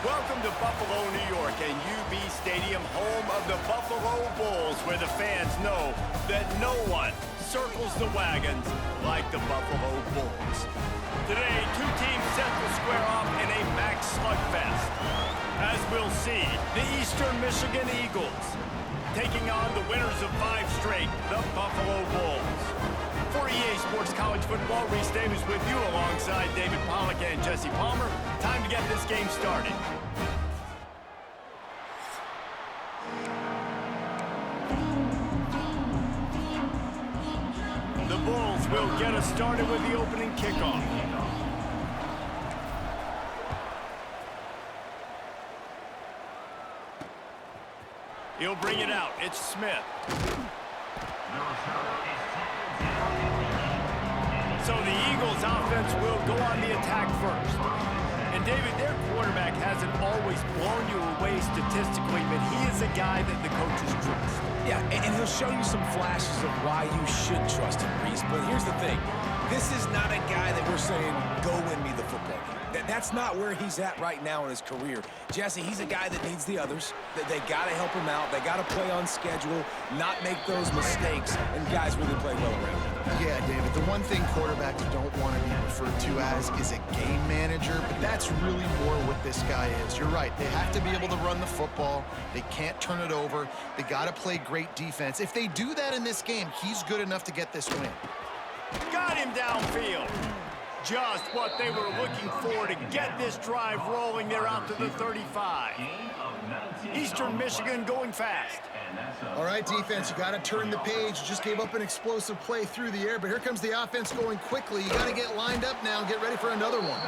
Welcome to Buffalo, New York, and UB Stadium, home of the Buffalo Bulls, where the fans know that no one circles the wagons like the Buffalo Bulls. Today, two teams set to square off in a max slugfest. As we'll see, the Eastern Michigan Eagles taking on the winners of 5 straight, the Buffalo Bulls. For EA Sports College Football, Reese Davis with you alongside David Pollack and Jesse Palmer. Time to get this game started. The Bulls will get us started with the opening kickoff. He'll bring it out. It's Smith. So the Eagles offense will go on the attack first. And David, their quarterback hasn't always blown you away statistically, but he is a guy that the coaches trust. Yeah, and he'll show you some flashes of why you should trust him, Reese. But here's the thing. This is not a guy that we're saying, go win me the football game. That's not where he's at right now in his career. Jesse, he's a guy that needs the others. They got to help him out. They got to play on schedule, not make those mistakes, and guys really play well around him. Yeah, David, the one thing quarterbacks don't want to be referred to as is a game manager, but that's really more what this guy is. You're right. They have to be able to run the football. They can't turn it over. They got to play great defense. If they do that in this game, he's good enough to get this win. Got him downfield. Just what they were looking for to get this drive rolling. They're out to the 35. Eastern Michigan going fast. All right, defense, you got to turn the page. You just gave up an explosive play through the air, but here comes the offense going quickly. You got to get lined up now and get ready for another one.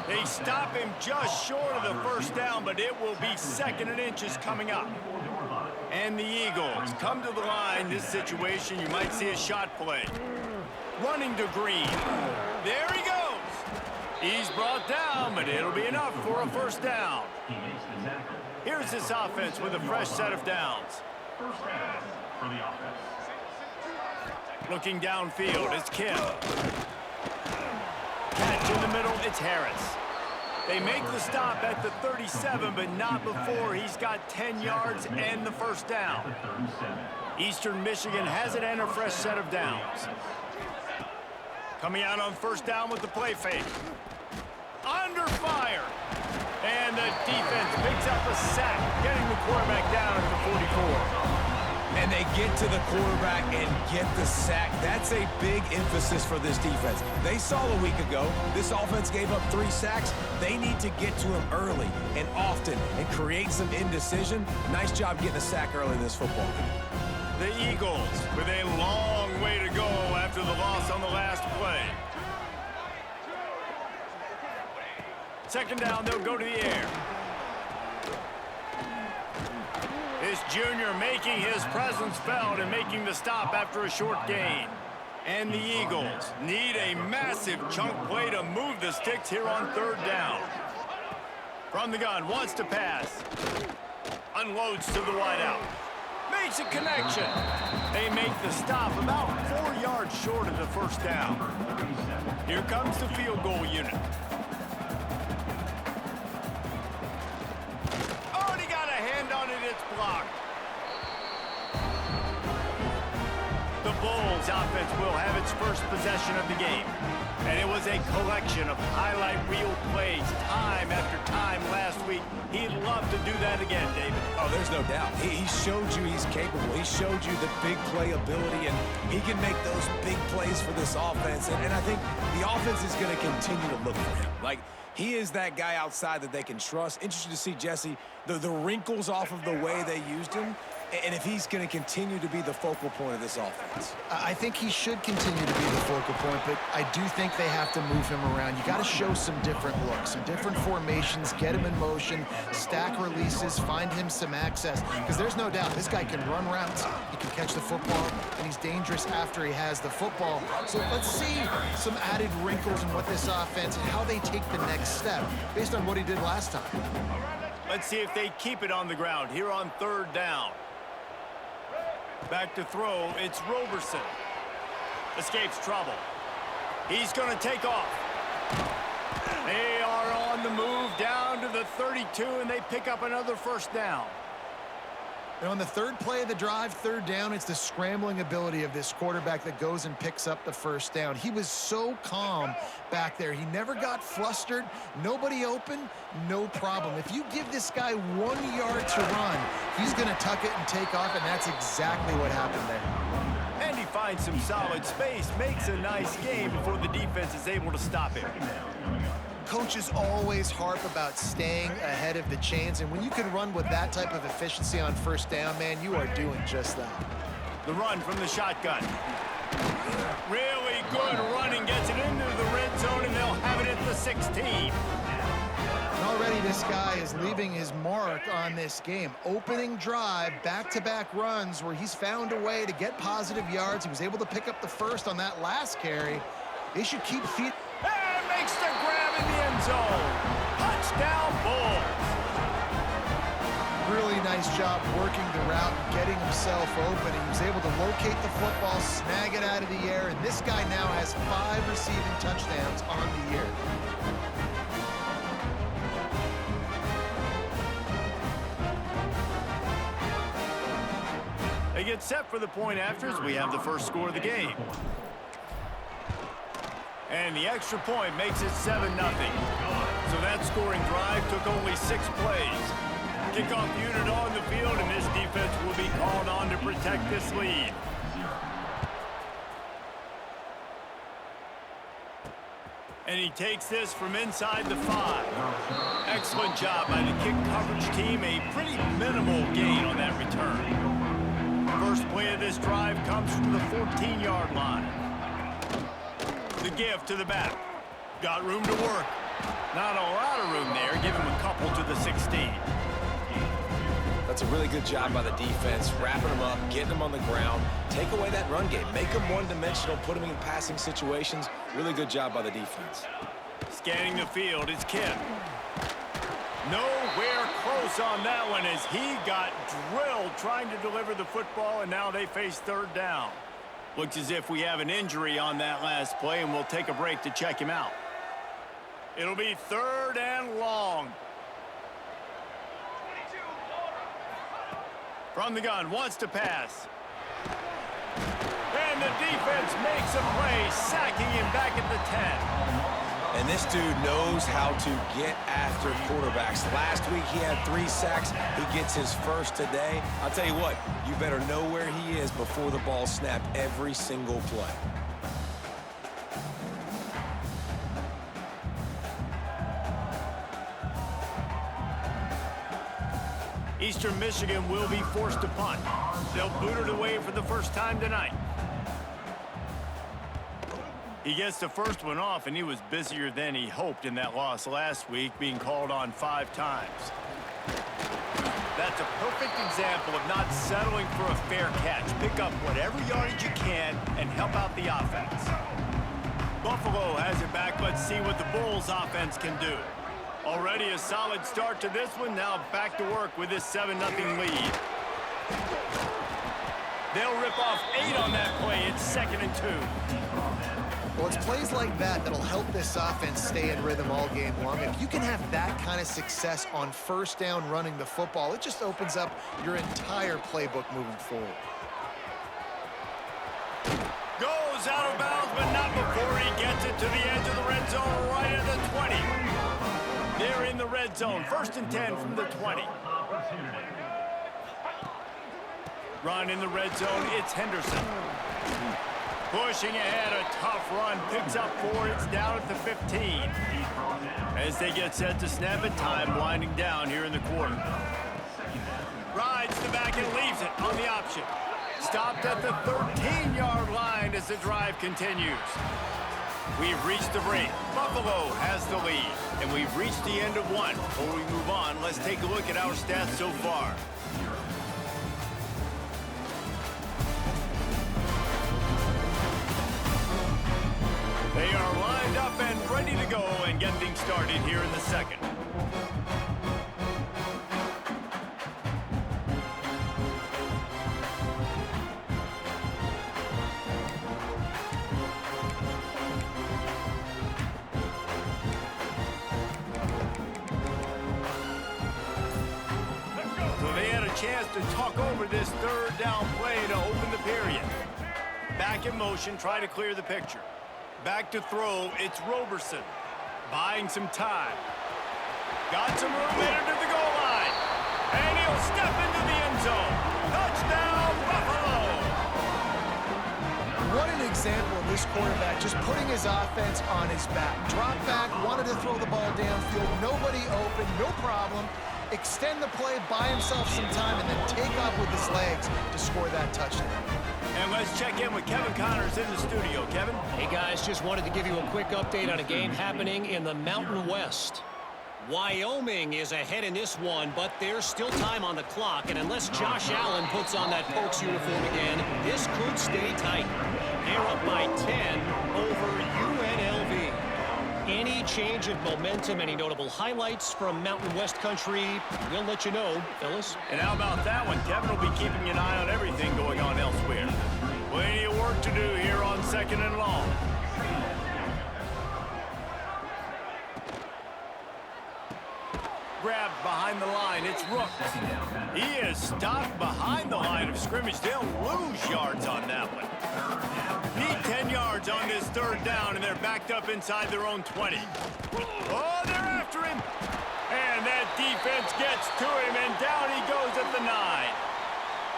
They stop him just short of the first down, but it will be 2nd and inches coming up. And the Eagles come to the line. This situation, you might see a shot play. Running to Green. There he goes. He's brought down, but it'll be enough for a first down. Here's this offense with a fresh set of downs. First down for the offense. Looking downfield, it's Kim. Catch in the middle, it's Harris. They make the stop at the 37, but not before he's got 10 yards and the first down. Eastern Michigan has it and a fresh set of downs. Coming out on first down with the play fake. Under fire. And the defense picks up a sack, getting the quarterback down at the 44. And they get to the quarterback and get the sack. That's a big emphasis for this defense. They saw a week ago, this offense gave up 3 sacks. They need to get to him early and often and create some indecision. Nice job getting a sack early in this football game. The Eagles with a long way to go after the loss on the last play. 2nd down, they'll go to the air. This junior making his presence felt and making the stop after a short gain. And the Eagles need a massive chunk play to move the sticks here on 3rd down. From the gun, wants to pass. Unloads to the wideout. Makes a connection. They make the stop about 4 yards short of the first down. Here comes the field goal unit. Oh, and he got a hand on it. It's blocked. The Bulls offense will have its first possession of the game. And it was a collection of highlight reel plays time after time last week. He'd love to do that again, David. Oh, there's no doubt. He showed you he's capable. He showed you the big play ability, and he can make those big plays for this offense. And I think the offense is going to continue to look for him. Like, he is that guy outside that they can trust. Interesting to see, Jesse, the wrinkles off of the way they used him, and if he's going to continue to be the focal point of this offense. I think he should continue to be the focal point, but I do think they have to move him around. You got to show some different looks, some different formations, get him in motion, stack releases, find him some access, because there's no doubt this guy can run routes, he can catch the football, and he's dangerous after he has the football. So let's see some added wrinkles in what this offense and how they take the next step based on what he did last time. Let's see if they keep it on the ground here on 3rd down. Back to throw, it's Roberson. Escapes trouble. He's going to take off. They are on the move down to the 32, and they pick up another first down. And on the third play of the drive, third down, it's the scrambling ability of this quarterback that goes and picks up the first down. He was so calm back there. He never got flustered. Nobody open, no problem. If you give this guy 1 yard to run, he's going to tuck it and take off, and that's exactly what happened there. And he finds some solid space, makes a nice game before the defense is able to stop him. Coaches always harp about staying ahead of the chains, and when you can run with that type of efficiency on first down, man, you are doing just that. The run from the shotgun. Really good running, gets it into the red zone, and they'll have it at the 16. And already this guy is leaving his mark on this game. Opening drive, back-to-back runs where he's found a way to get positive yards. He was able to pick up the first on that last carry. They should keep feet. And makes the grab in the end zone. Touchdown, Bulls. Really nice job working the route and getting himself open. He was able to locate the football, snag it out of the air, and this guy now has 5 receiving touchdowns on the year. They get set for the point afters. We have the first score of the game. And the extra point makes it 7-0. So that scoring drive took only 6 plays. Kickoff unit on the field, and this defense will be called on to protect this lead. And he takes this from inside the 5. Excellent job by the kick coverage team. A pretty minimal gain on that return. First play of this drive comes from the 14-yard line. The give to the back. Got room to work. Not a lot of room there. Give him a couple to the 16. That's a really good job by the defense, wrapping them up, getting them on the ground, take away that run game, make them one-dimensional, put them in passing situations. Really good job by the defense. Scanning the field, it's Kim. Nowhere close on that one as he got drilled trying to deliver the football, and now they face third down. Looks as if we have an injury on that last play, and we'll take a break to check him out. It'll be third and long. From the gun, wants to pass. And the defense makes a play, sacking him back at the 10. And this dude knows how to get after quarterbacks. Last week he had 3 sacks. He gets his first today. I'll tell you what, you better know where he is before the ball snapped every single play. Eastern Michigan will be forced to punt. They'll boot it away for the first time tonight. He gets the first one off, and he was busier than he hoped in that loss last week, being called on 5 times. That's a perfect example of not settling for a fair catch. Pick up whatever yardage you can and help out the offense. Buffalo has it back. Let's see what the Bulls offense can do. Already a solid start to this one. Now back to work with this 7-0 lead. They'll rip off 8 on that play. It's 2nd and 2. Well, it's plays like that that'll help this offense stay in rhythm all game long. If you can have that kind of success on first down running the football, it just opens up your entire playbook moving forward. Goes out of bounds, but not before he gets it to the edge of the red zone right at the 20. They're in the red zone. 1st and 10 from the 20. Run in the red zone. It's Henderson. Pushing ahead, a tough run, picks up 4, it's down at the 15. As they get set to snap it, time winding down here in the quarter. Rides the back and leaves it on the option. Stopped at the 13-yard line as the drive continues. We've reached the break. Buffalo has the lead, and we've reached the end of one. Before we move on, let's take a look at our stats so far. They are lined up and ready to go and get things started here in the second. talk over this third down play to open the period. Back in motion, try to clear the picture. Back to throw, it's Roberson. Buying some time. Got some room headed to the goal line. And he'll step into the end zone. Touchdown, Buffalo! What an example of this quarterback just putting his offense on his back. Drop back, wanted to throw the ball downfield, nobody open, no problem. Extend the play, buy himself some time, and then take off with his legs to score that touchdown. And let's check in with Kevin Connors in the studio. Kevin? Hey, guys, just wanted to give you a quick update on a game happening in the Mountain West. Wyoming is ahead in this one, but there's still time on the clock, and unless Josh Allen puts on that Pokes uniform again, this could stay tight. They're up by 10 over UNLV. Any change of momentum, any notable highlights from Mountain West country, we'll let you know, fellas. And how about that one? Kevin will be keeping an eye on everything going on elsewhere. Plenty of work to do here on 2nd and long. Grabbed behind the line, it's Rook. He is stopped behind the line of scrimmage. They'll lose yards on that one. Need 10 yards on this third down, and they're backed up inside their own 20. Oh, they're after him. And that defense gets to him, and down he goes at the 9.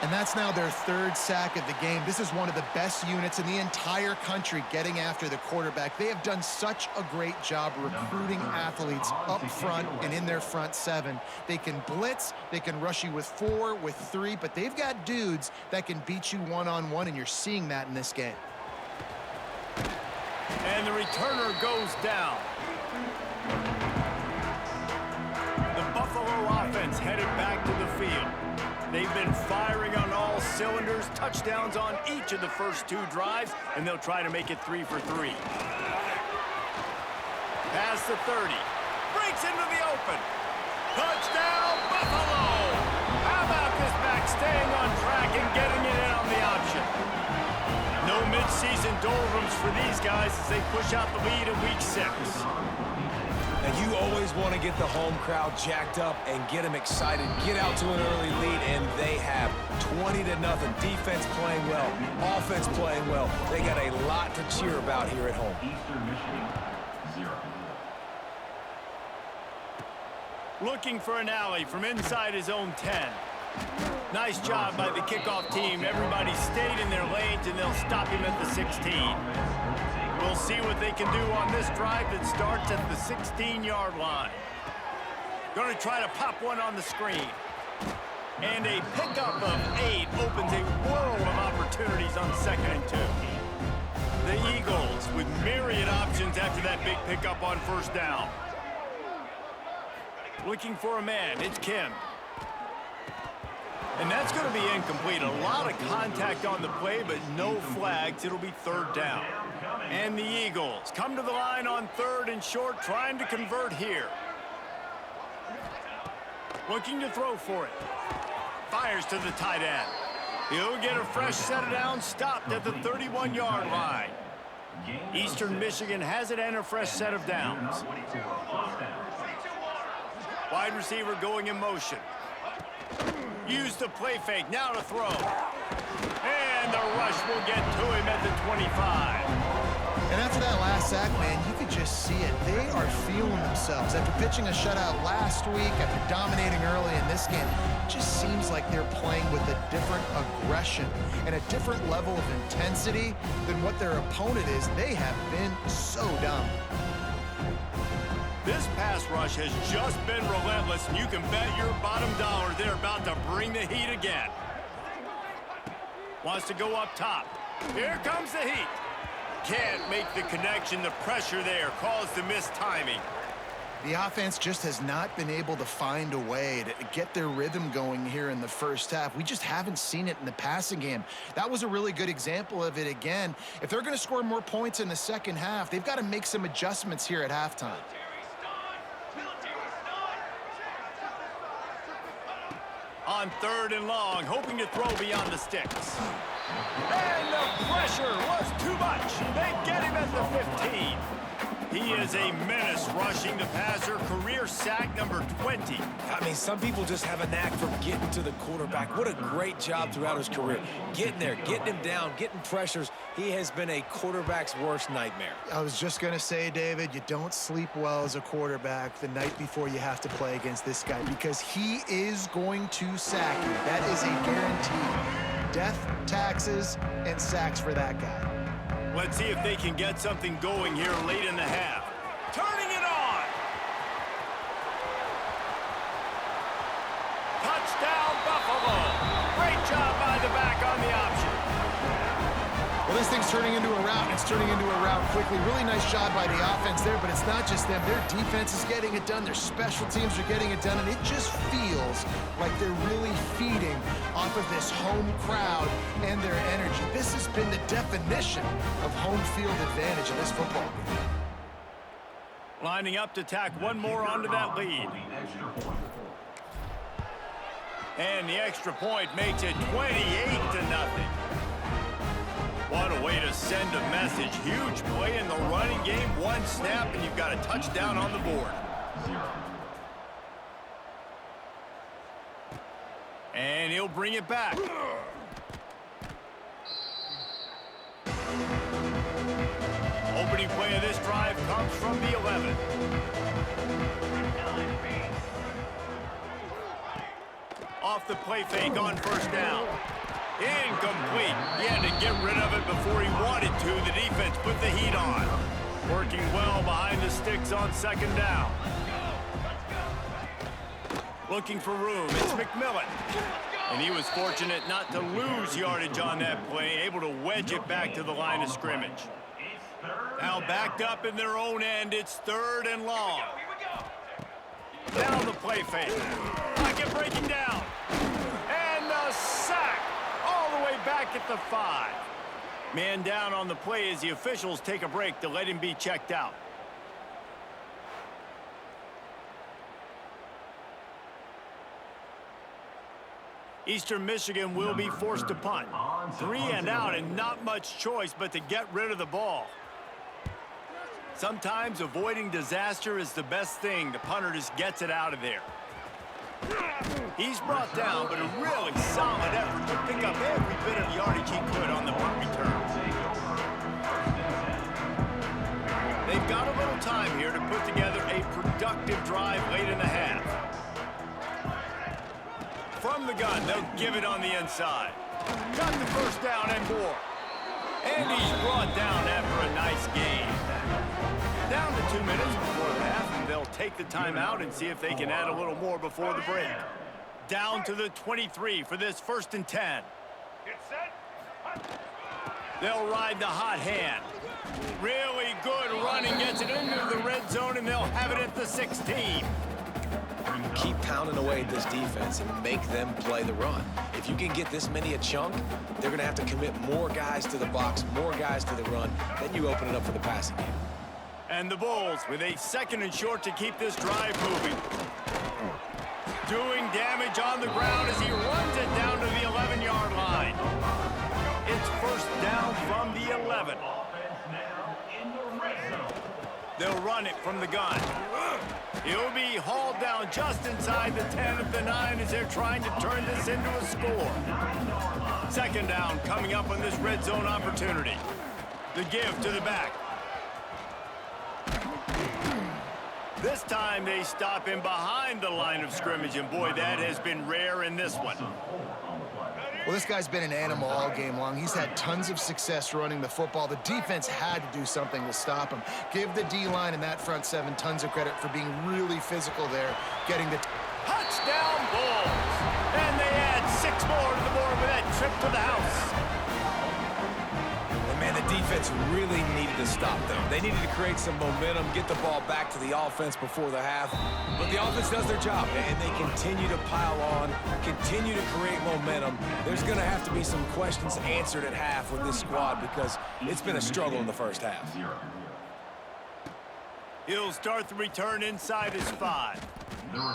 And that's now their third sack of the game. This is one of the best units in the entire country getting after the quarterback. They have done such a great job recruiting athletes up front and in their front 7. They can blitz, they can rush you with 4, with 3, but they've got dudes that can beat you one-on-one, and you're seeing that in this game. And the returner goes down. The Buffalo offense headed back to the field. They've been firing on all cylinders, touchdowns on each of the first 2 drives, and they'll try to make it 3 for 3. Past the 30. Breaks into the open. Touchdown, Buffalo! How about this back staying on track and getting it in on the option? No midseason doldrums for these guys as they push out the lead in Week 6. Now, you always want to get the home crowd jacked up and get them excited, get out to an early lead, and they have 20-0. Defense playing well, offense playing well. They got a lot to cheer about here at home. Eastern Michigan, 0. Looking for an alley from inside his own 10. Nice job by the kickoff team. Everybody stayed in their lanes, and they'll stop him at the 16. We'll see what they can do on this drive that starts at the 16-yard line. Going to try to pop one on the screen. And a pickup of 8 opens a world of opportunities on 2nd and 2. The Eagles with myriad options after that big pickup on first down. Looking for a man, it's Kim. And that's going to be incomplete. A lot of contact on the play, but no flags. It'll be 3rd down. And the Eagles come to the line on 3rd and short, trying to convert here. Looking to throw for it. Fires to the tight end. He'll get a fresh set of downs, stopped at the 31-yard line. Eastern Michigan has it and a fresh set of downs. Wide receiver going in motion. Use the play fake, now to throw. And the rush will get to him at the 25. And after that last sack, man, you could just see it. They are feeling themselves. After pitching a shutout last week, after dominating early in this game, it just seems like they're playing with a different aggression and a different level of intensity than what their opponent is. They have been so dumb. This pass rush has just been relentless, and you can bet your bottom dollar they're about to bring the heat again. Wants to go up top. Here comes the heat. Can't make the connection. The pressure there caused the missed timing. The offense just has not been able to find a way to get their rhythm going here in the first half. We just haven't seen it in the passing game. That was a really good example of it again. If they're going to score more points in the second half, they've got to make some adjustments here at halftime. On 3rd and long, hoping to throw beyond the sticks. And the pressure was too much. They get him at the 15. He is a menace rushing the passer, career sack number 20. I mean, some people just have a knack for getting to the quarterback. What a great job throughout his career. Getting there, getting him down, getting pressures. He has been a quarterback's worst nightmare. I was just going to say, David, you don't sleep well as a quarterback the night before you have to play against this guy because he is going to sack you. That is a guarantee. Death, taxes, and sacks for that guy. Let's see if they can get something going here late in the half. Turning it on! Touchdown, Buffalo! Great job by the back on the option. Well, this thing's turning into a rout, and it's turning into a rout quickly. Really nice job by the offense there, but it's not just them. Their defense is getting it done. Their special teams are getting it done, and it just feels like they're really feeding off of this home crowd and their energy. This has been the definition of home field advantage in this football game. Lining up to tack one more onto that lead. And the extra point makes it 28-0. What a way to send a message. Huge play in the running game. One snap, and you've got a touchdown on the board. And he'll bring it back. Opening play of this drive comes from the 11. Off the play fake on first down. Incomplete. He had to get rid of it before he wanted to. The defense put the heat on. Working well behind the sticks on second down. Looking for room. It's McMillan. And he was fortunate not to lose yardage on that play, able to wedge it back to the line of scrimmage. Now backed up in their own end. It's 3rd and long. Down the play fake. Pocket breaking down. And the sack. All the way back at the 5. Man down on the play as the officials take a break to let him be checked out. Eastern Michigan will be forced to punt. 3 and out and not much choice but to get rid of the ball. Sometimes avoiding disaster is the best thing. The punter just gets it out of there. He's brought down, but a really solid effort to pick up every bit of yardage he could on the punt return. They've got a little time here to put together a productive drive late in the half. From the gun, they'll give it on the inside. Got the first down and more. And he's brought down after a nice gain. Down to 2 minutes before the half, and they'll take the timeout and see if they can add a little more before the break. Down to the 23 for this 1st and 10. They'll ride the hot hand. Really good running, gets it into the red zone, and they'll have it at the 16. Keep pounding away at this defense and make them play the run. If you can get this many a chunk, they're going to have to commit more guys to the box, more guys to the run. Then you open it up for the passing game. And the Bulls with a 2nd and short to keep this drive moving. Doing damage on the ground as he runs it down to the 11-yard line. It's 1st down from the 11. They'll run it from the gun. He'll be hauled down just inside the 10 of the 9 as they're trying to turn this into a score. 2nd down coming up on this red zone opportunity. The give to the back. This time they stop him behind the line of scrimmage, and boy, that has been rare in this one. Well, this guy's been an animal all game long. He's had tons of success running the football. The defense had to do something to stop him. Give the D-line and that front 7 tons of credit for being really physical there, getting the touchdown Bulls. And they add 6 more to the board with that trip to the house. And man, the defense really needed to stop them. They needed to create some momentum, get the ball back to the offense before the half. But the offense does their job, and they continue to pile on, continue to create momentum. There's going to have to be some questions answered at half with this squad because it's been a struggle in the first half. He'll start the return inside his 5.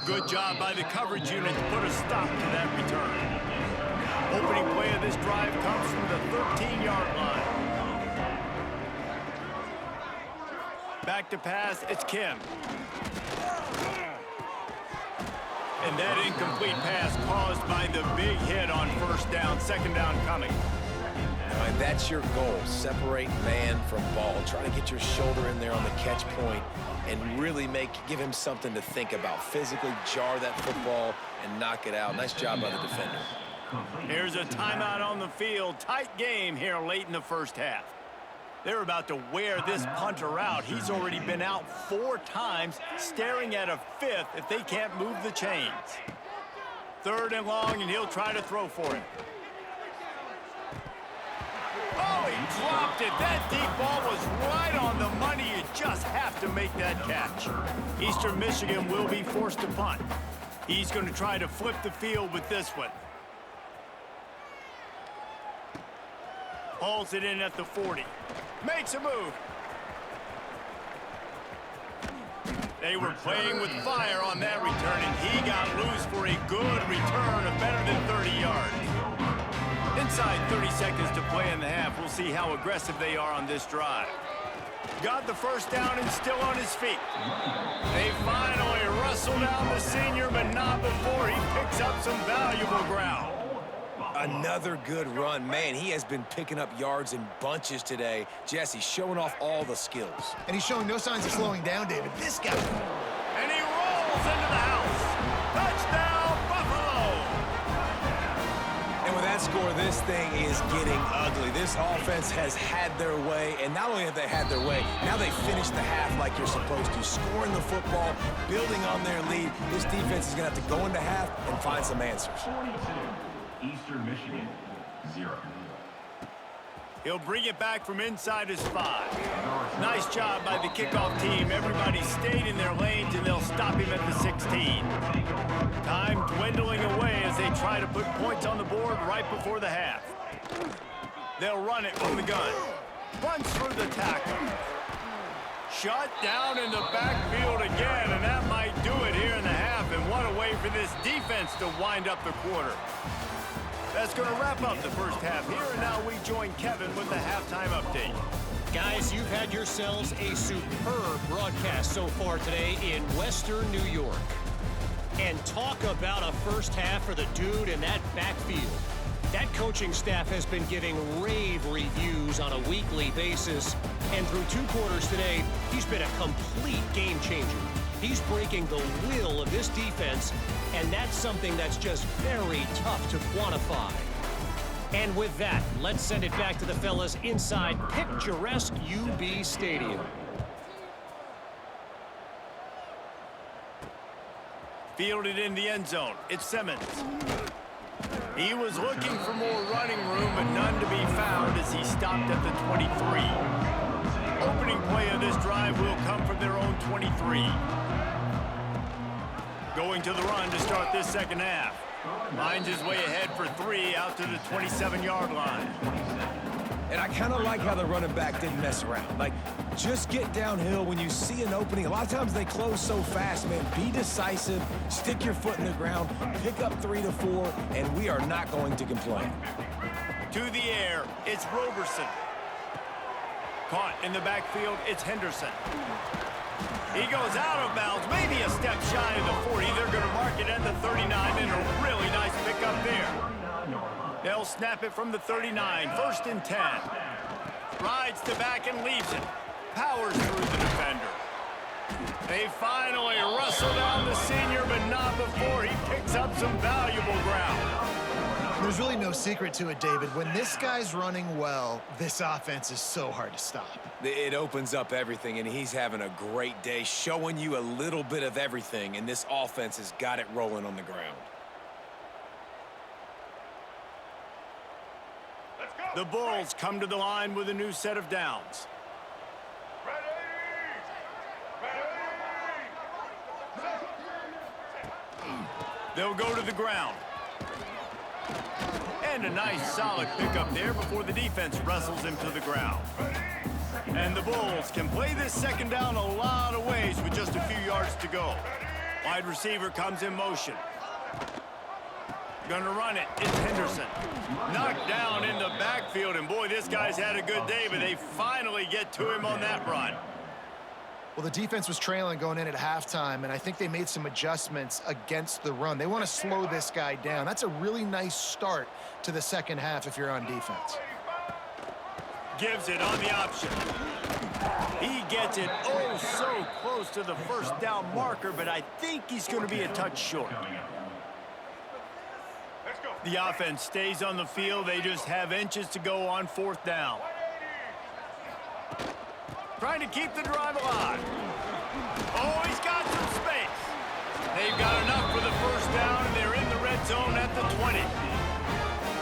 Good job by the coverage unit to put a stop to that return. Opening play of this drive comes from the 13-yard line. Back to pass, it's Kim. And that incomplete pass caused by the big hit on first down, second down coming. And that's your goal, separate man from ball. Try to get your shoulder in there on the catch point and really give him something to think about. Physically jar that football and knock it out. Nice job by the defender. Here's a timeout on the field. Tight game here late in the first half. They're about to wear this punter out. He's already been out 4 times, staring at a 5th if they can't move the chains. 3rd and long, and he'll try to throw for it. Oh, he dropped it. That deep ball was right on the money. You just have to make that catch. Eastern Michigan will be forced to punt. He's going to try to flip the field with this one. Hauls it in at the 40. Makes a move. They were playing with fire on that return, and he got loose for a good return of better than 30 yards. Inside 30 seconds to play in the half. We'll see how aggressive they are on this drive. Got the first down and still on his feet. They finally wrestle down the senior, but not before he picks up some valuable ground. Another good run. Man, he has been picking up yards in bunches today. Jesse showing off all the skills. And he's showing no signs of slowing down, David. This guy. And he rolls into the house. Touchdown, Buffalo! And with that score, this thing is getting ugly. This offense has had their way, and not only have they had their way, now they finish the half like you're supposed to, scoring the football, building on their lead. This defense is going to have to go into half and find some answers. 42, Eastern Michigan, 0. He'll bring it back from inside his 5. Nice job by the kickoff team. Everybody stayed in their lanes, and they'll stop him at the 16. Time dwindling away as they try to put points on the board right before the half. They'll run it from the gun. Runs through the tackle. Shut down in the backfield again, and that might do it here in the half. And what a way for this defense to wind up the quarter. That's going to wrap up the first half here, and now we join Kevin with the halftime update. Guys, you've had yourselves a superb broadcast so far today in Western New York. And talk about a first half for the dude in that backfield. That coaching staff has been giving rave reviews on a weekly basis. And through 2 quarters today, he's been a complete game changer. He's breaking the will of this defense, and that's something that's just very tough to quantify. And with that, let's send it back to the fellas inside picturesque UB Stadium. Fielded in the end zone. It's Simmons. He was looking for more running room, but none to be found as he stopped at the 23. Opening play of this drive will come from their own 23. Going to the run to start this second half. Finds his way ahead for 3 out to the 27-yard line. And I kind of like how the running back didn't mess around. Like, just get downhill when you see an opening. A lot of times they close so fast, man. Be decisive, stick your foot in the ground, pick up 3 to 4, and we are not going to complain. To the air, it's Roberson. Caught in the backfield, it's Henderson. He goes out of bounds, maybe a step shy of the 40. They're going to mark it at the 39, and a really nice pickup there. They'll snap it from the 39, 1st and 10. Rides to back and leaves it. Powers through the defender. They finally wrestle down the senior, but not before he picks up some valuable ground. There's really no secret to it, David. When this guy's running well, this offense is so hard to stop. It opens up everything, and he's having a great day, showing you a little bit of everything, and this offense has got it rolling on the ground. The Bulls come to the line with a new set of downs. They'll go to the ground. And a nice solid pickup there before the defense wrestles him to the ground. And the Bulls can play this second down a lot of ways with just a few yards to go. Wide receiver comes in motion. Gonna run it. It's Henderson. Knocked down in the backfield, and boy, this guy's had a good day, but they finally get to him on that run. Well, the defense was trailing going in at halftime, and I think they made some adjustments against the run. They want to slow this guy down. That's a really nice start to the second half if you're on defense. Gives it on the option. He gets it oh so close to the first down marker, but I think he's going to be a touch short. The offense stays on the field. They just have inches to go on fourth down. Trying to keep the drive alive. Oh, he's got some space. They've got enough for the first down, and they're in the red zone at the 20.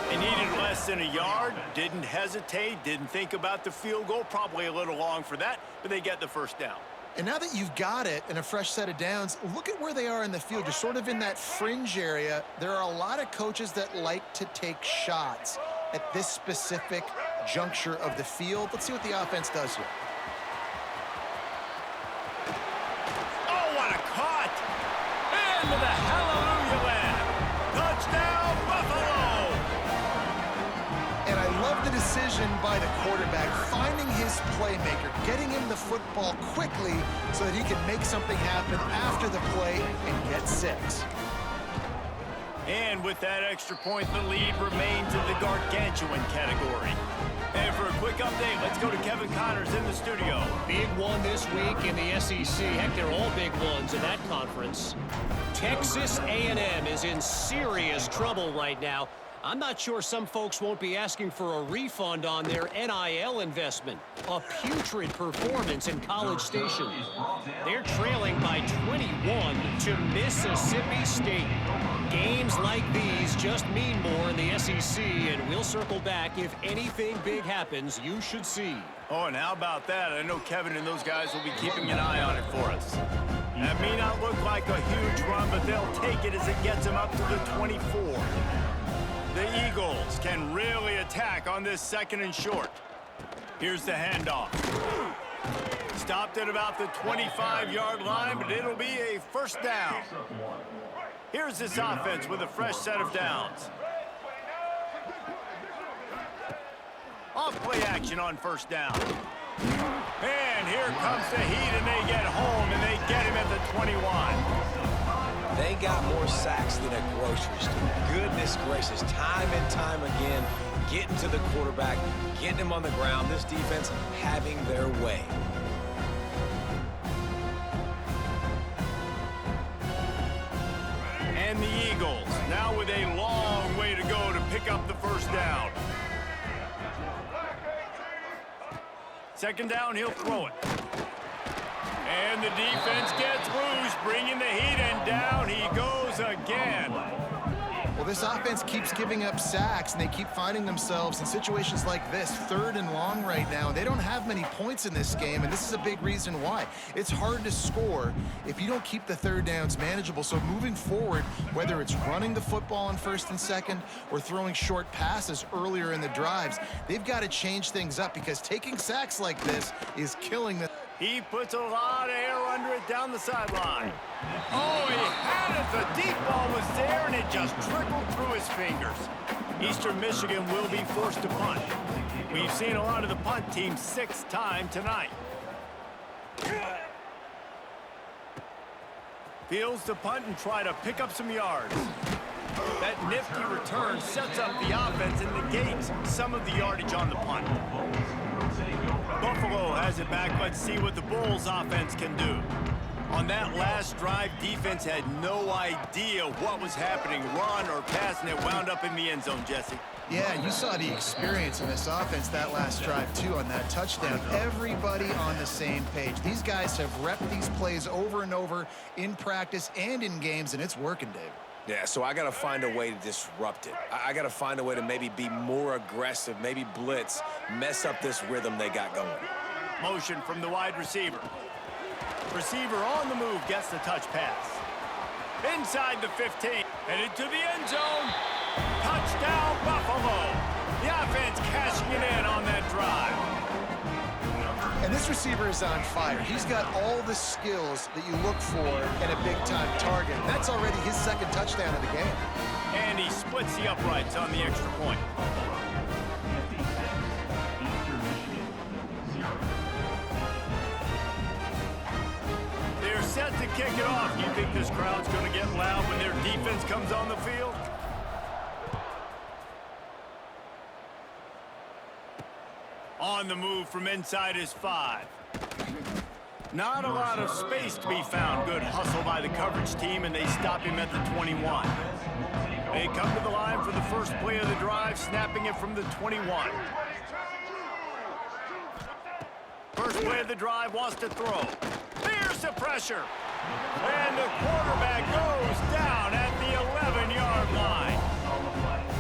They needed less than a yard, didn't hesitate, didn't think about the field goal. Probably a little long for that, but they get the first down. And now that you've got it and a fresh set of downs, look at where they are in the field. You're sort of in that fringe area. There are a lot of coaches that like to take shots at this specific juncture of the field. Let's see what the offense does here. To the hallelujah land. Touchdown, Buffalo! And I love the decision by the quarterback, finding his playmaker, getting him the football quickly so that he can make something happen after the play and get 6. And with that extra point, the lead remains in the gargantuan category. And for a quick update, let's go to Kevin Connors in the studio. Big one this week in the SEC. Heck, they're all big ones in that conference. Texas A&M is in serious trouble right now. I'm not sure some folks won't be asking for a refund on their NIL investment. A putrid performance in College Station. They're trailing by 21 to Mississippi State. Games like these just mean more in the SEC, and we'll circle back if anything big happens you should see. Oh, and how about that? I know Kevin and those guys will be keeping an eye on it for us. That may not look like a huge run, but they'll take it as it gets them up to the 24. The Eagles can really attack on this second and short. Here's the handoff. Stopped at about the 25-yard line, but it'll be a first down. Here's this offense with a fresh set of downs. Off play action on first down. And here comes the heat, and they get home, and they get him at the 21. They got more sacks than a grocery store. Goodness gracious, time and time again, getting to the quarterback, getting him on the ground. This defense having their way. And the Eagles, now with a long way to go to pick up the first down. Second down, he'll throw it. And the defense gets loose, bringing the heat, and down he goes again. Well, this offense keeps giving up sacks, and they keep finding themselves in situations like this, 3rd and long right now. They don't have many points in this game, and this is a big reason why. It's hard to score if you don't keep the third downs manageable. So moving forward, whether it's running the football on 1st and 2nd or throwing short passes earlier in the drives, they've got to change things up because taking sacks like this is killing them. He puts a lot of air under it down the sideline. Oh, he had it. The deep ball was there, and it just trickled through his fingers. Eastern Michigan will be forced to punt. We've seen a lot of the punt team 6th time tonight. Fields to punt and try to pick up some yards. That nifty return sets up the offense and negates some of the yardage on the punt. Buffalo has it back. Let's see what the Bulls offense can do. On that last drive, defense had no idea what was happening, run or pass, and it wound up in the end zone, Jesse. Yeah, you saw the experience in this offense that last drive, too, on that touchdown. Everybody on the same page. These guys have repped these plays over and over in practice and in games, and it's working, Dave. Yeah, so I got to find a way to disrupt it. I got to find a way to maybe be more aggressive, maybe blitz, mess up this rhythm they got going. Motion from the wide receiver. Receiver on the move gets the touch pass. Inside the 15, headed to the end zone. Touchdown, Buffalo. The offense cashing it in on that drive. And this receiver is on fire. He's got all the skills that you look for in a big-time target. That's already his 2nd touchdown of the game. And he splits the uprights on the extra point. kick it off. You think this crowd's going to get loud when their defense comes on the field? On the move from inside his 5. Not a lot of space to be found. Good hustle by the coverage team, and they stop him at the 21. They come to the line for the first play of the drive, snapping it from the 21. First play of the drive, wants to throw. There's the pressure. And the quarterback goes down at the 11-yard line.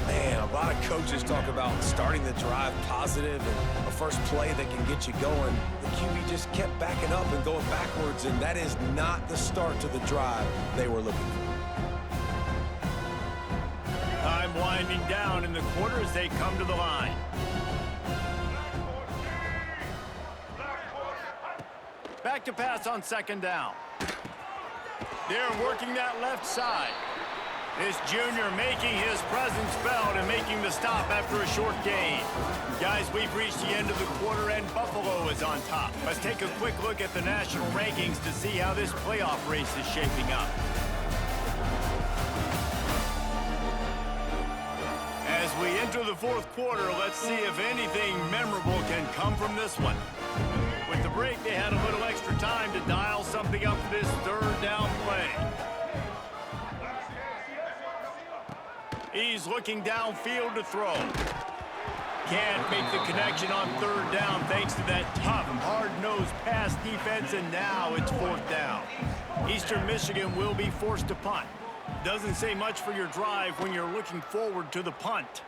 Man, a lot of coaches talk about starting the drive positive and a first play that can get you going. The QB just kept backing up and going backwards, and that is not the start to the drive they were looking for. Time winding down in the quarter as they come to the line. Back to pass on second down. They're working that left side. This junior making his presence felt and making the stop after a short gain. Guys, we've reached the end of the quarter and Buffalo is on top. Let's take a quick look at the national rankings to see how this playoff race is shaping up. As we enter the fourth quarter, let's see if anything memorable can come from this one. With the break, they had a little extra time to dial something up for this third down play. He's looking downfield to throw. Can't make the connection on third down thanks to that tough, hard-nosed pass defense, and now it's fourth down. Eastern Michigan will be forced to punt. Doesn't say much for your drive when you're looking forward to the punt.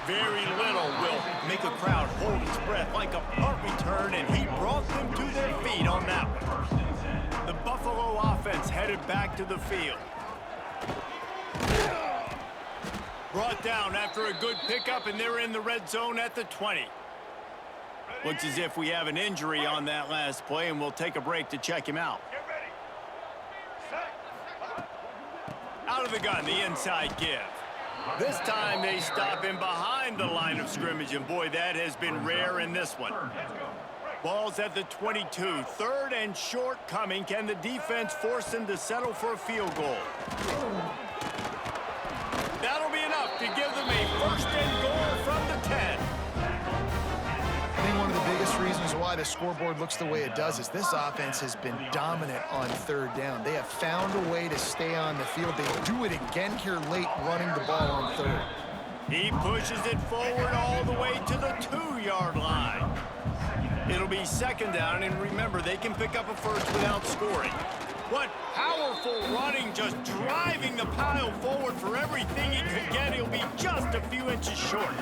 Very little will make a crowd hold its breath like a punt return, and he brought them to their feet on that one. The Buffalo offense headed back to the field. Brought down after a good pickup, and they're in the red zone at the 20. Looks as if we have an injury on that last play, and we'll take a break to check him out. Out of the gun, the inside give. This time they stop him behind the line of scrimmage, and boy, that has been rare in this one. Ball's at the 22. Third and short coming. Can the defense force them to settle for a field goal? That'll be enough to give them a first and goal from the 10. I think one of the biggest reasons why the scoreboard looks the way it does is this offense has been dominant on third down. They have found a way to stay on the field. They do it again here late, running the ball on third. He pushes it forward all the way to the 2-yard line. It'll be second down, and remember, they can pick up a first without scoring. What powerful running, just driving the pile forward for everything he could get. He'll be just a few inches short.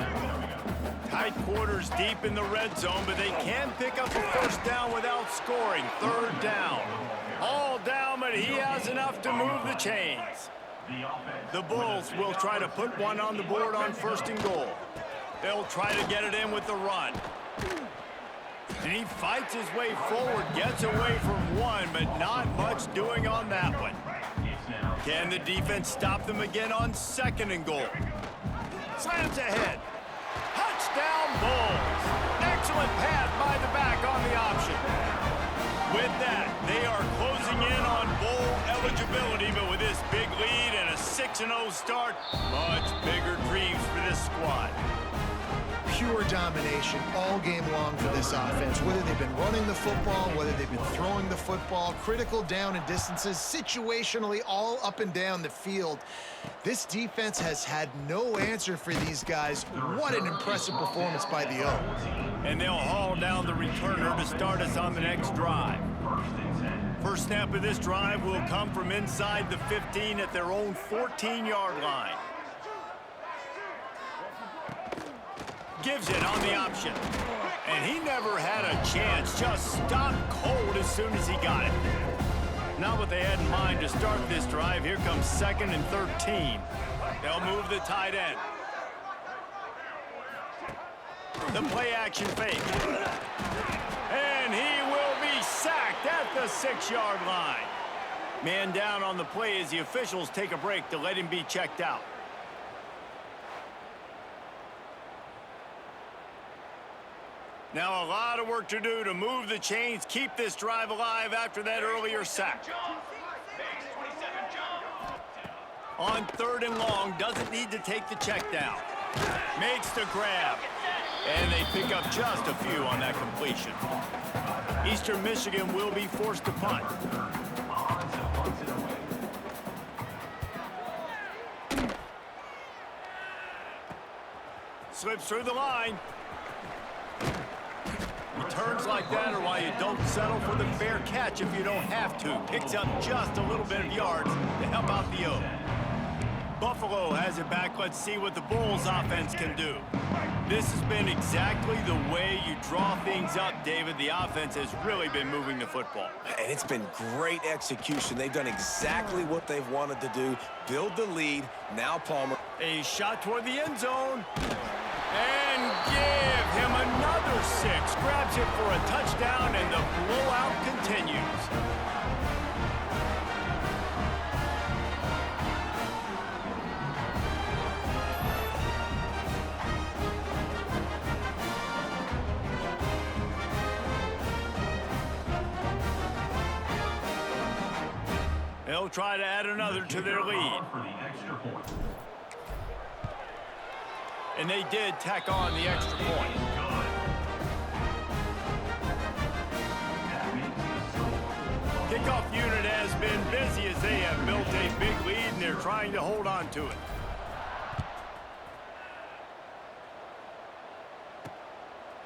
Tight quarters deep in the red zone, but they can pick up a first down without scoring. Third down. All down, but he has enough to move the chains. The Bulls will try to put one on the board on first and goal. They'll try to get it in with the run. And he fights his way forward, gets away from one, but not much doing on that one. Can the defense stop them again on second and goal? Slams ahead. Touchdown Bulls. Excellent pass by the back on the option. With that, they are closing in on bowl eligibility, but with this big lead and a 6-0 start, much bigger dreams for this squad. Pure domination all game long for this offense. Whether they've been running the football, whether they've been throwing the football, critical down and distances, situationally all up and down the field. This defense has had no answer for these guys. What an impressive performance by the O. And they'll haul down the returner to start us on the next drive. First snap of this drive will come from inside the 15 at their own 14-yard line. Gives it on the option. And he never had a chance. Just stopped cold as soon as he got it. Not what they had in mind to start this drive. Here comes second and 13. They'll move the tight end. The play action fake. And he will be sacked at the 6-yard line. Man down on the play as the officials take a break to let him be checked out. Now a lot of work to do to move the chains, keep this drive alive after that earlier sack. On 3rd and long, doesn't need to take the check down. Makes the grab. And they pick up just a few on that completion. Eastern Michigan will be forced to punt. Slips through the line. Returns like that are why you don't settle for the fair catch if you don't have to. Picks up just a little bit of yards to help out the O. Buffalo has it back. Let's see what the Bulls offense can do. This has been exactly the way you draw things up, David. The offense has really been moving the football. And it's been great execution. They've done exactly what they've wanted to do. Build the lead. Now Palmer. A shot toward the end zone. And give him another 6. Grabs it for a touchdown, and the blowout continues. They'll try to add another to their lead. And they did tack on the extra point. Kickoff unit has been busy as they have built a big lead, and they're trying to hold on to it.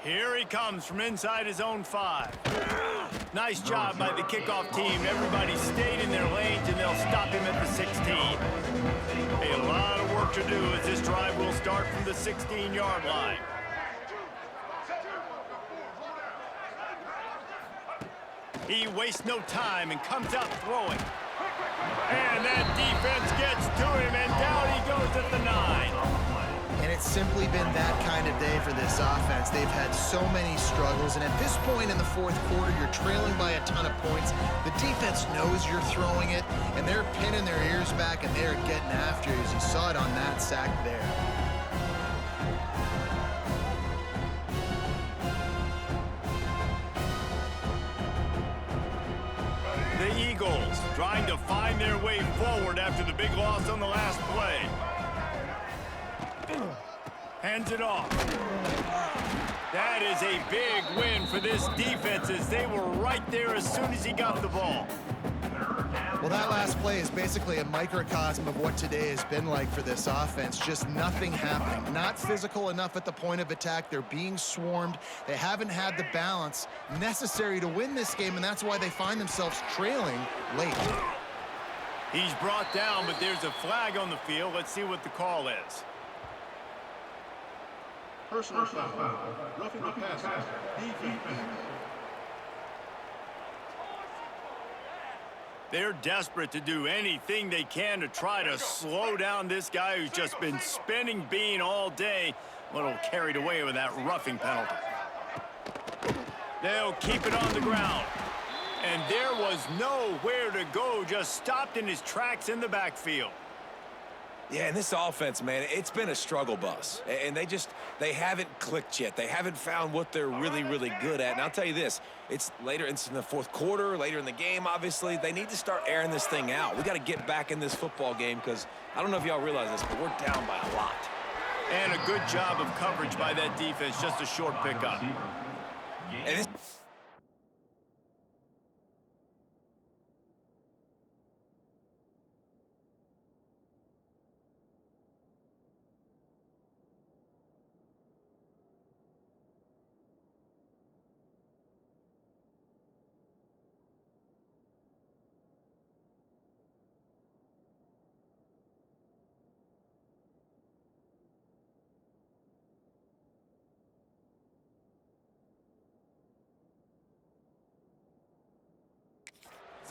Here he comes from inside his own 5. Nice job by the kickoff team. Everybody stayed in their lanes, and they'll stop him at the 16. A lot of work to do as this drive will start from the 16-yard line. He wastes no time and comes out throwing. And that defense gets to him, and down he goes at the 9. And it's simply been that kind of day for this offense. They've had so many struggles, and at this point in the 4th quarter, you're trailing by a ton of points. The defense knows you're throwing it, and they're pinning their ears back, and they're getting after you, as you saw it on that sack there. The Eagles trying to find their way forward after the big loss on the last play. Hands it off. That is a big win for this defense as they were right there as soon as he got the ball. Well, that last play is basically a microcosm of what today has been like for this offense. Just nothing happening. Not physical enough at the point of attack. They're being swarmed. They haven't had the balance necessary to win this game, and that's why they find themselves trailing late. He's brought down, but there's a flag on the field. Let's see what the call is. Personal foul. Roughing the passer. Defense. They're desperate to do anything they can to try to slow down this guy who's just been spinning bean all day. A little carried away with that roughing penalty. They'll keep it on the ground. And there was nowhere to go, just stopped in his tracks in the backfield. Yeah, and this offense, man, it's been a struggle bus. And they haven't clicked yet. They haven't found what they're really, really good at. And I'll tell you this, it's in the 4th quarter, later in the game, obviously. They need to start airing this thing out. We got to get back in this football game because I don't know if y'all realize this, but we're down by a lot. And a good job of coverage by that defense, just a short pickup. And this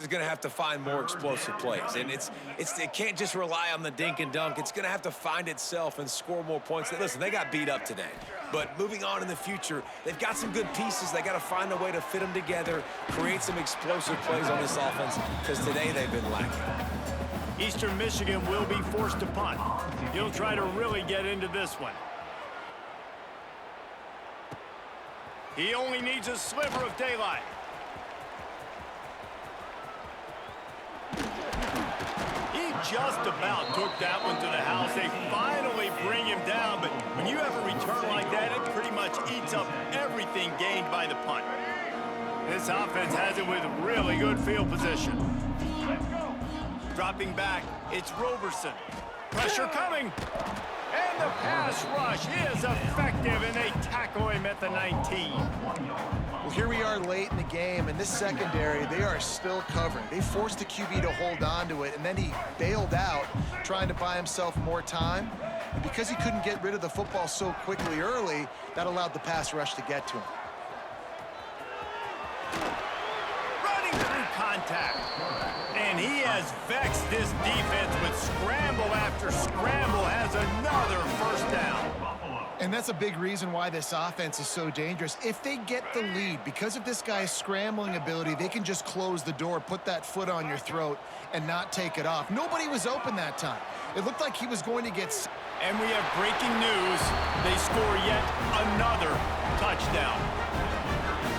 is going to have to find more explosive plays. And it can't just rely on the dink and dunk. It's going to have to find itself and score more points. Listen, they got beat up today. But moving on in the future, they've got some good pieces. They got to find a way to fit them together, create some explosive plays on this offense, because today they've been lacking. Eastern Michigan will be forced to punt. He'll try to really get into this one. He only needs a sliver of daylight. He just about took that one to the house. They finally bring him down, but when you have a return like that, it pretty much eats up everything gained by the punt. This offense has it with really good field position. Dropping back, it's Roberson. Pressure coming. And the pass rush is effective, and they tackle him at the 19. Well, here we are late in the game, and this secondary, they are still covering. They forced the QB to hold on to it, and then he bailed out, trying to buy himself more time. And because he couldn't get rid of the football so quickly early, that allowed the pass rush to get to him. Running through contact. And he has vexed this defense with scramble after scramble, has another first down. And that's a big reason why this offense is so dangerous. If they get the lead, because of this guy's scrambling ability, they can just close the door, put that foot on your throat, and not take it off. Nobody was open that time. It looked like he was going to get... And we have breaking news. They score yet another touchdown.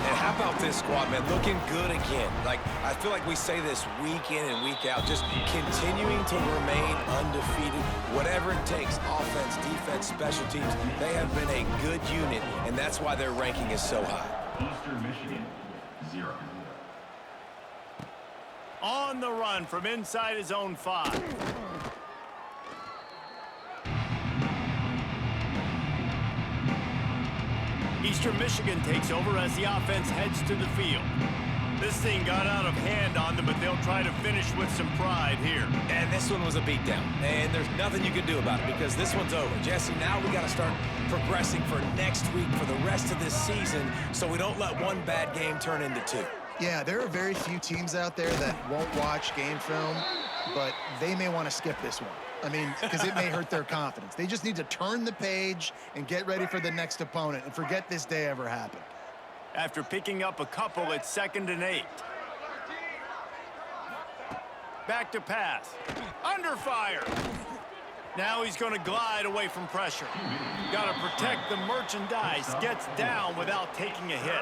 And how about this squad, man? Looking good again. Like, I feel like we say this week in and week out, just continuing to remain undefeated. Whatever it takes, offense, defense, special teams, they have been a good unit, and that's why their ranking is so high. Eastern Michigan, 0. On the run from inside his own 5. Eastern Michigan takes over as the offense heads to the field. This thing got out of hand on them, but they'll try to finish with some pride here. And this one was a beatdown, and there's nothing you can do about it because this one's over. Jesse, now we got to start progressing for next week for the rest of this season so we don't let one bad game turn into 2. Yeah, there are very few teams out there that won't watch game film, but they may want to skip this one. I mean, because it may hurt their confidence. They just need to turn the page and get ready for the next opponent and forget this day ever happened. After picking up a couple, it's 2nd and 8. Back to pass. Under fire. Now he's going to glide away from pressure. Got to protect the merchandise. Gets down without taking a hit.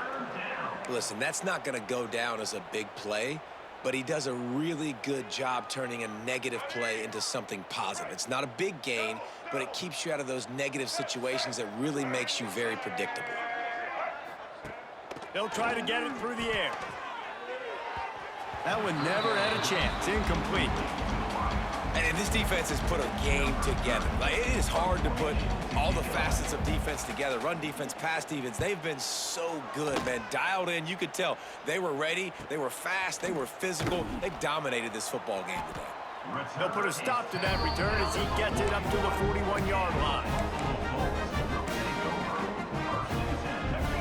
Listen, that's not going to go down as a big play, but he does a really good job turning a negative play into something positive. It's not a big gain, but it keeps you out of those negative situations that really makes you very predictable. They'll try to get it through the air. That one never had a chance. Incomplete. And this defense has put a game together. Like, it is hard to put all the facets of defense together. Run defense, pass defense. They've been so good, man. Dialed in. You could tell they were ready. They were fast. They were physical. They dominated this football game today. They'll put a stop to that return as he gets it up to the 41-yard line.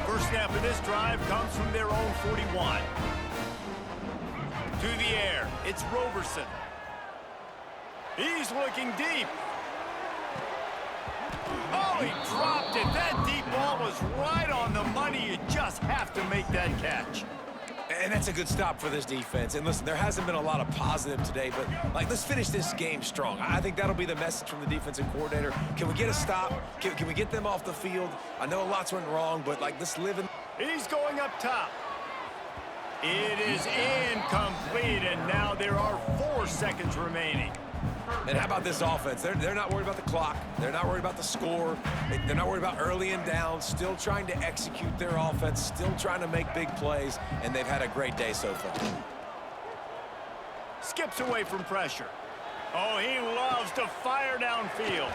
First snap of this drive comes from their own 41. To the air, it's Roberson. He's looking deep. Oh, he dropped it. That deep ball was right on the money. You just have to make that catch. And that's a good stop for this defense. And listen, there hasn't been a lot of positive today, but, like, let's finish this game strong. I think that'll be the message from the defensive coordinator. Can we get a stop? Can we get them off the field? I know lots went wrong, but, like, let's live in... He's going up top. It is incomplete, and now there are 4 seconds remaining. And how about this offense? They're not worried about the clock. They're not worried about the score. They're not worried about early and down. Still trying to execute their offense. Still trying to make big plays. And they've had a great day so far. Skips away from pressure. Oh, he loves to fire downfield.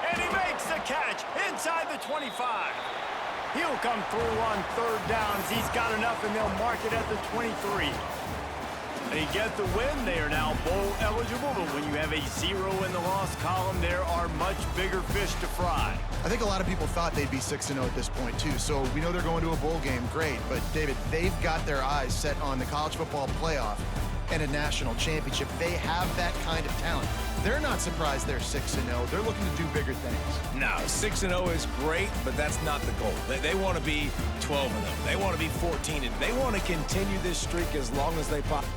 And he makes the catch inside the 25. He'll come through on 3rd downs. He's got enough, and they'll mark it at the 23. They get the win. They are now bowl eligible, but when you have a 0 in the loss column, there are much bigger fish to fry. I think a lot of people thought they'd be 6-0 at this point, too. So we know they're going to a bowl game. Great. But, David, they've got their eyes set on the college football playoff and a national championship. They have that kind of talent. They're not surprised they're 6-0. They're looking to do bigger things. No, 6-0 is great, but that's not the goal. They want to be 12-0. They want to be 14-0. They want to continue this streak as long as they possibly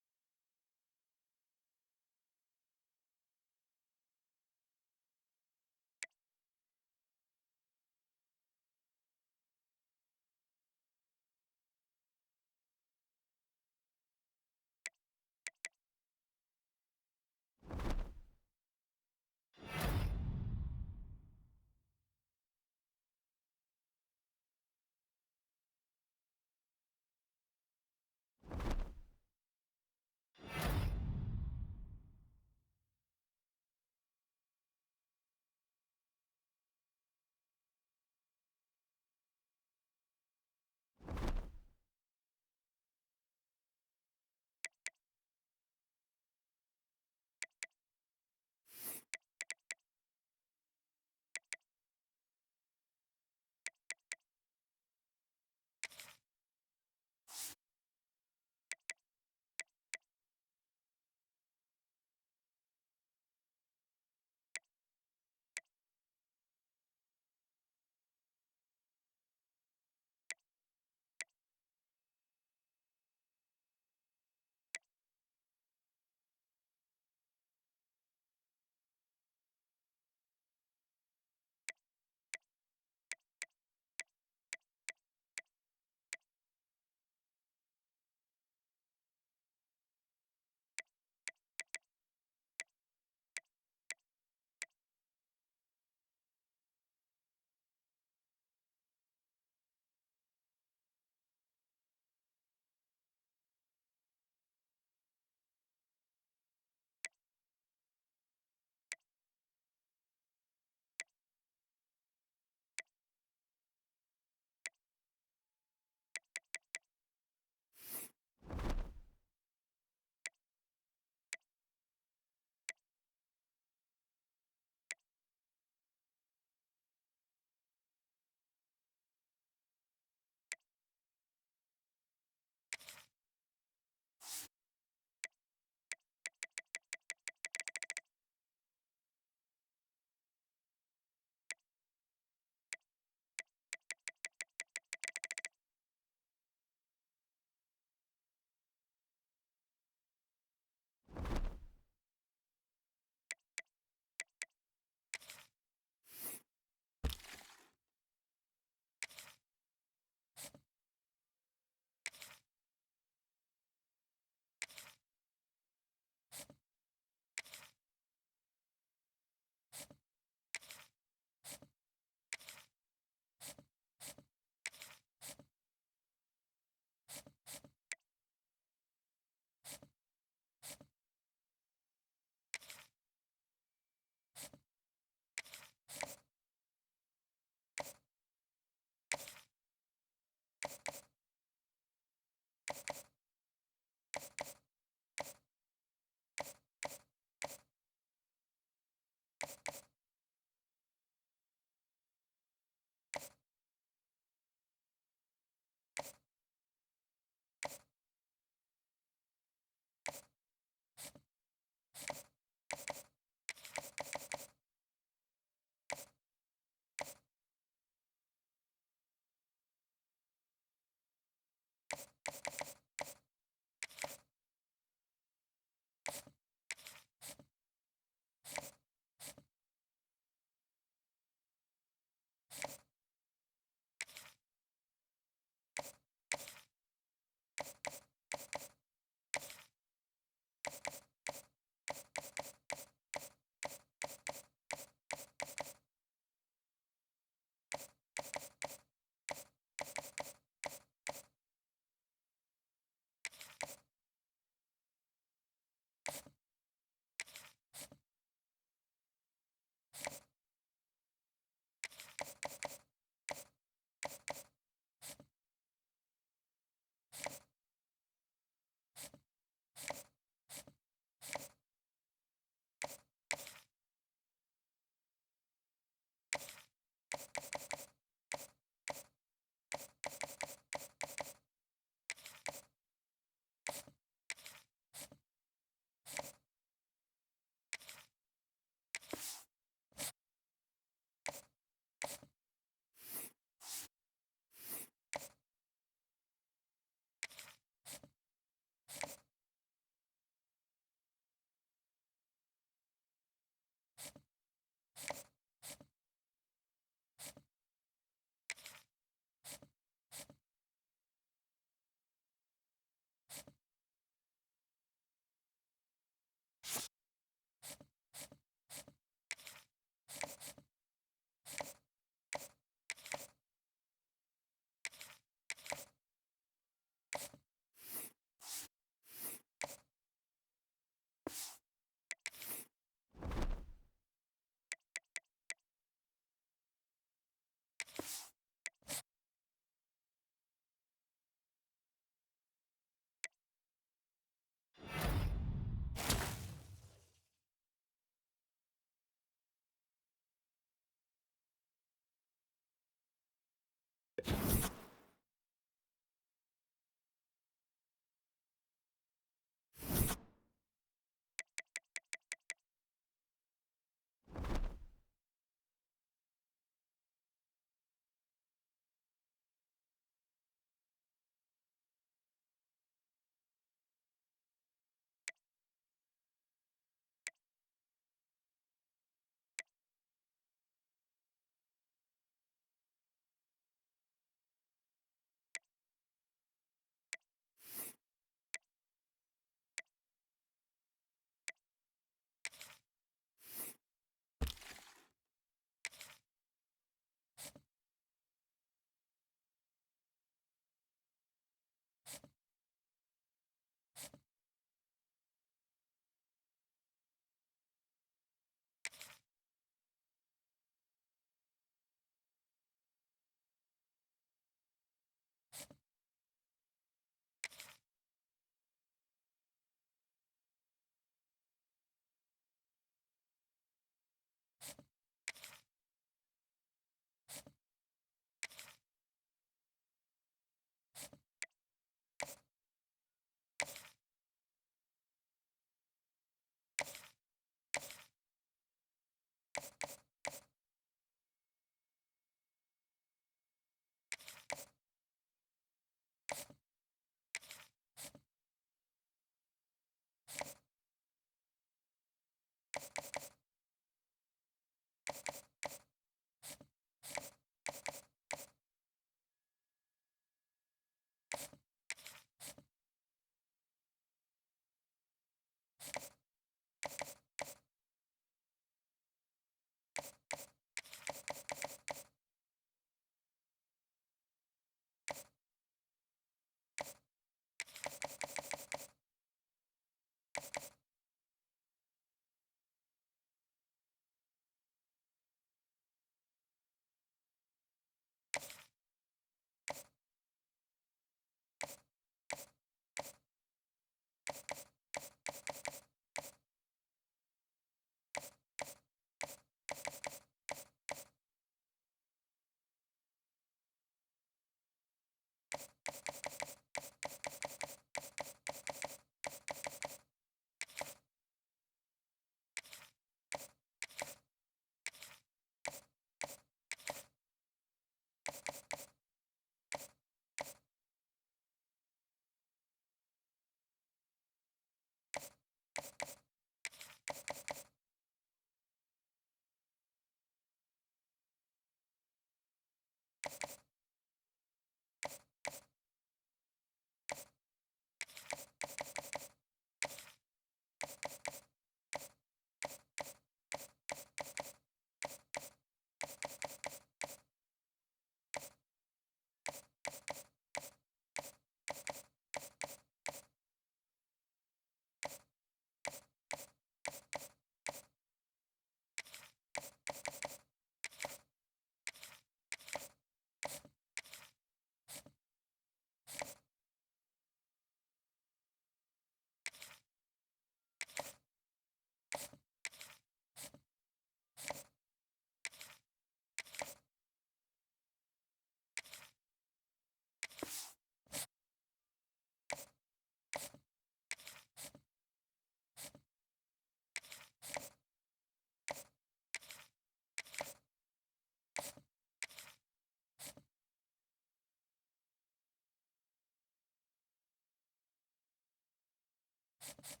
you